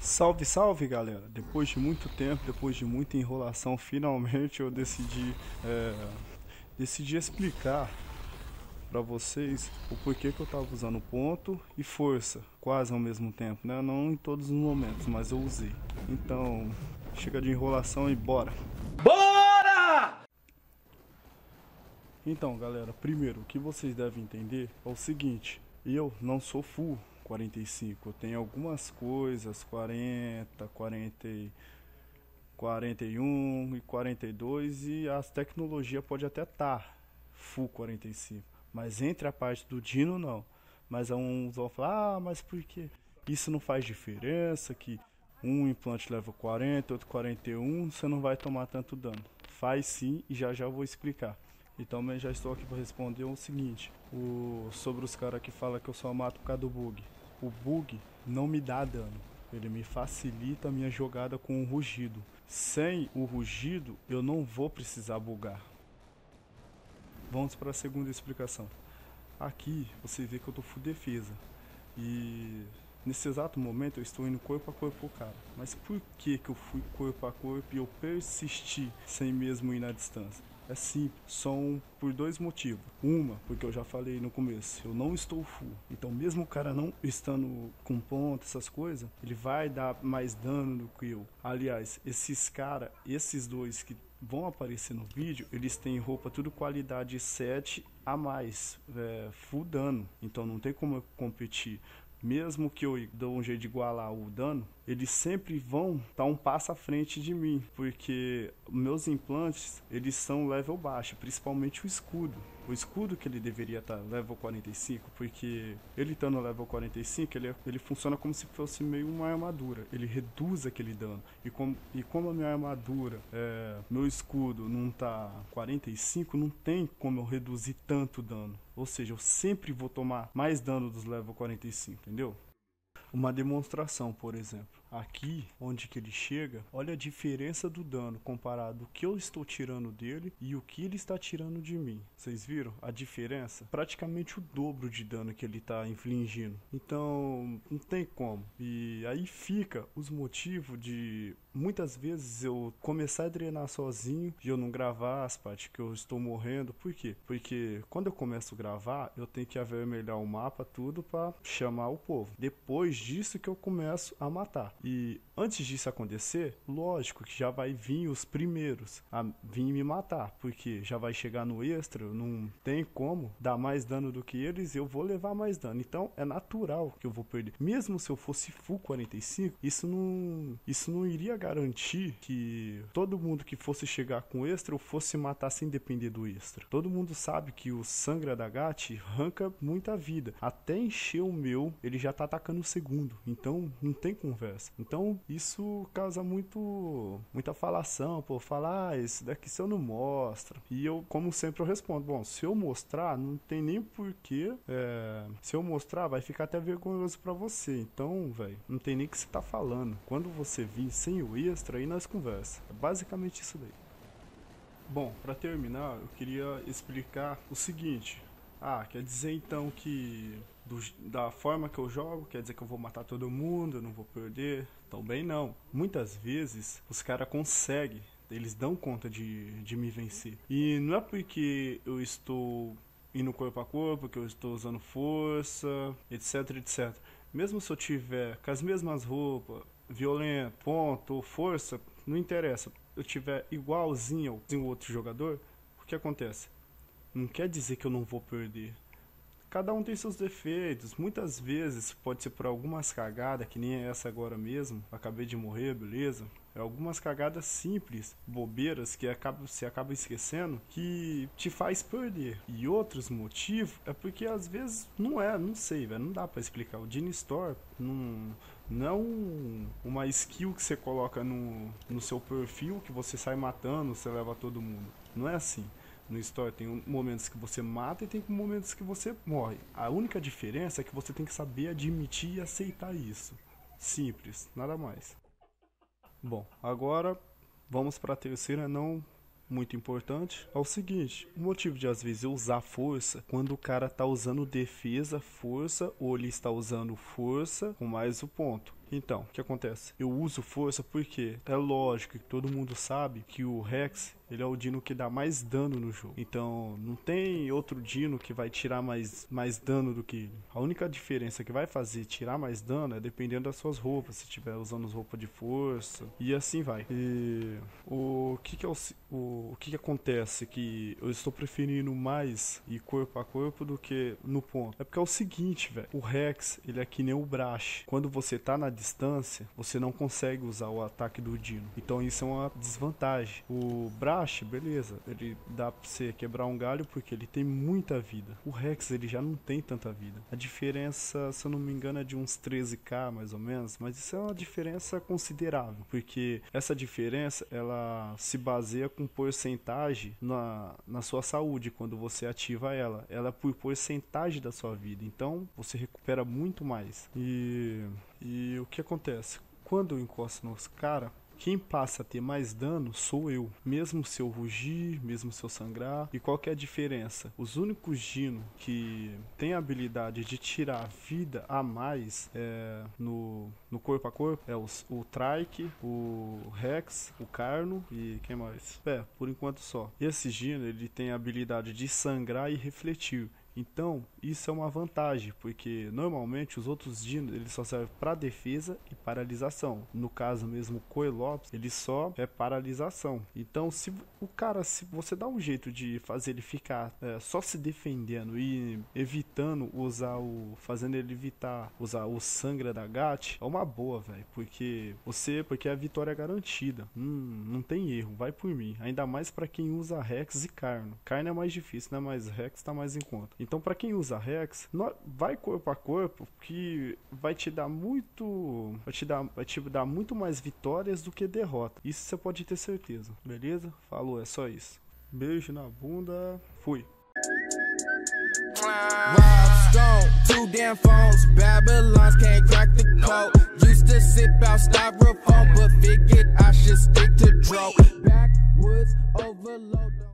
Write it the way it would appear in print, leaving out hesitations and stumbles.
Salve, salve galera! Depois de muito tempo, depois de muita enrolação, finalmente eu decidi explicar pra vocês o porquê que eu tava usando ponto e força quase ao mesmo tempo, né? Não em todos os momentos, mas eu usei. Então, chega de enrolação e bora! Bora! Então, galera, primeiro o que vocês devem entender é o seguinte: eu não sou full 45, eu tenho algumas coisas 40, 40, 41 e 42 e as tecnologias pode até estar full 45, mas entre a parte do Dino não. Mas uns vão falar: "Ah, mas por quê? Isso não faz diferença que um implante leva 40, outro 41, você não vai tomar tanto dano". Faz sim, e já já eu vou explicar. Então eu já estou aqui para responder o seguinte: sobre os caras que falam que eu só mato por causa do bug. O bug não me dá dano, ele me facilita a minha jogada com o rugido. Sem o rugido eu não vou precisar bugar. Vamos para a segunda explicação. Aqui você vê que eu tô full defesa e nesse exato momento eu estou indo corpo a corpo com o cara. Mas por que que eu fui corpo a corpo e eu persisti sem mesmo ir na distância? É simples, por dois motivos. Uma, porque eu já falei no começo, eu não estou full. Então mesmo o cara não estando com ponta, essas coisas, ele vai dar mais dano do que eu. Aliás, esses dois que vão aparecer no vídeo, eles têm roupa tudo qualidade 7 a mais, full dano. Então não tem como eu competir. Mesmo que eu dê um jeito de igualar o dano, eles sempre vão estar um passo à frente de mim, porque meus implantes, eles são level baixo, principalmente o escudo. O escudo que ele deveria estar level 45, porque ele estando level 45, ele funciona como se fosse meio uma armadura. Ele reduz aquele dano. E como a minha armadura, meu escudo não tá 45, não tem como eu reduzir tanto dano. Ou seja, eu sempre vou tomar mais dano dos level 45, entendeu? Uma demonstração, por exemplo. Aqui, onde que ele chega, olha a diferença do dano comparado o que eu estou tirando dele e o que ele está tirando de mim. Vocês viram a diferença? Praticamente o dobro de dano que ele está infligindo. Então, não tem como. E aí fica os motivos de muitas vezes eu começar a drenar sozinho e eu não gravar as partes que eu estou morrendo. Por quê? Porque quando eu começo a gravar, eu tenho que avermelhar o mapa tudo para chamar o povo. Depois disso que eu começo a matar. E antes disso acontecer, lógico que já vai vir os primeiros a vir me matar, porque já vai chegar no extra, não tem como dar mais dano do que eles, eu vou levar mais dano. Então é natural que eu vou perder. Mesmo se eu fosse full 45, isso não iria garantir que todo mundo que fosse chegar com extra eu fosse matar sem depender do extra. Todo mundo sabe que o Sangra da Gat arranca muita vida. Até encher o meu, ele já tá atacando o segundo. Então não tem conversa. Então isso causa muita falação, pô, falar, esse daqui se eu não mostro. E eu, como sempre, eu respondo: bom, se eu mostrar, não tem nem porquê, se eu mostrar, vai ficar até vergonhoso pra você. Então, velho, não tem nem o que você tá falando. Quando você vir sem o extra, aí nós conversa. É basicamente isso daí. Bom, pra terminar, eu queria explicar o seguinte. Quer dizer então que da forma que eu jogo, quer dizer que eu vou matar todo mundo, eu não vou perder? Também não. Muitas vezes os caras conseguem, eles dão conta de me vencer. E não é porque eu estou indo corpo a corpo, que eu estou usando força, etc, etc. Mesmo se eu tiver com as mesmas roupas, violento, ponto, força, não interessa. Eu tiver igualzinho ao outro jogador, o que acontece? Não quer dizer que eu não vou perder. Cada um tem seus defeitos. Muitas vezes pode ser por algumas cagadas, que nem essa agora mesmo. Acabei de morrer, beleza? É algumas cagadas simples, bobeiras, que você acaba esquecendo, que te faz perder. E outros motivos é porque às vezes não sei, velho. Não dá pra explicar. O Genie Store não é uma skill que você coloca no seu perfil, que você sai matando, você leva todo mundo. Não é assim. No Store tem momentos que você mata e tem momentos que você morre. A única diferença é que você tem que saber admitir e aceitar isso. Simples, nada mais. Bom, agora vamos para a terceira, não muito importante. É o seguinte: o motivo de às vezes eu usar força, quando o cara tá usando defesa, força, ou ele está usando força com mais o ponto. Então, o que acontece? Eu uso força porque é lógico que todo mundo sabe que o Rex, ele é o dino que dá mais dano no jogo. Então, não tem outro dino que vai tirar mais dano do que ele. A única diferença que vai fazer tirar mais dano é dependendo das suas roupas. Se estiver usando roupa de força e assim vai. E o que acontece que eu estou preferindo mais ir corpo a corpo do que no ponto? É porque é o seguinte, velho. O Rex, ele é que nem o Brash. Quando você tá na distância, você não consegue usar o ataque do dino. Então isso é uma desvantagem. O Brash, beleza, ele dá pra você quebrar um galho porque ele tem muita vida. O Rex, ele já não tem tanta vida. A diferença, se eu não me engano, é de uns 13k mais ou menos, mas isso é uma diferença considerável, porque essa diferença, ela se baseia com porcentagem na sua saúde, quando você ativa ela. Ela é por porcentagem da sua vida, então você recupera muito mais. E o que acontece? Quando eu encosto nos caras, quem passa a ter mais dano sou eu. Mesmo se eu rugir, mesmo se eu sangrar. E qual que é a diferença? Os únicos Dino que tem a habilidade de tirar vida a mais no corpo a corpo é o Trike, o Rex, o Carno e quem mais? Por enquanto só. Esse Dino, ele tem a habilidade de sangrar e refletir. Então, isso é uma vantagem, porque normalmente os outros dinos eles só servem para defesa e paralisação. No caso mesmo, o Coelops, ele só é paralisação. Então, se você dá um jeito de fazer ele ficar só se defendendo e evitando fazendo ele evitar usar o Sangra da Gat, é uma boa, velho, porque a vitória é garantida. Não tem erro, vai por mim. Ainda mais para quem usa Rex e Carno. Carno é mais difícil, né? Mas Rex tá mais em conta. Então, para quem usa Rex, vai corpo a corpo, que vai te dar muito mais vitórias do que derrota. Isso você pode ter certeza. Beleza? Falou, é só isso. Beijo na bunda. Fui. Two damn phones, Babylons can't crack the code. Used to sip out styrofoam, but figured I should stick to dro. Backwoods overload.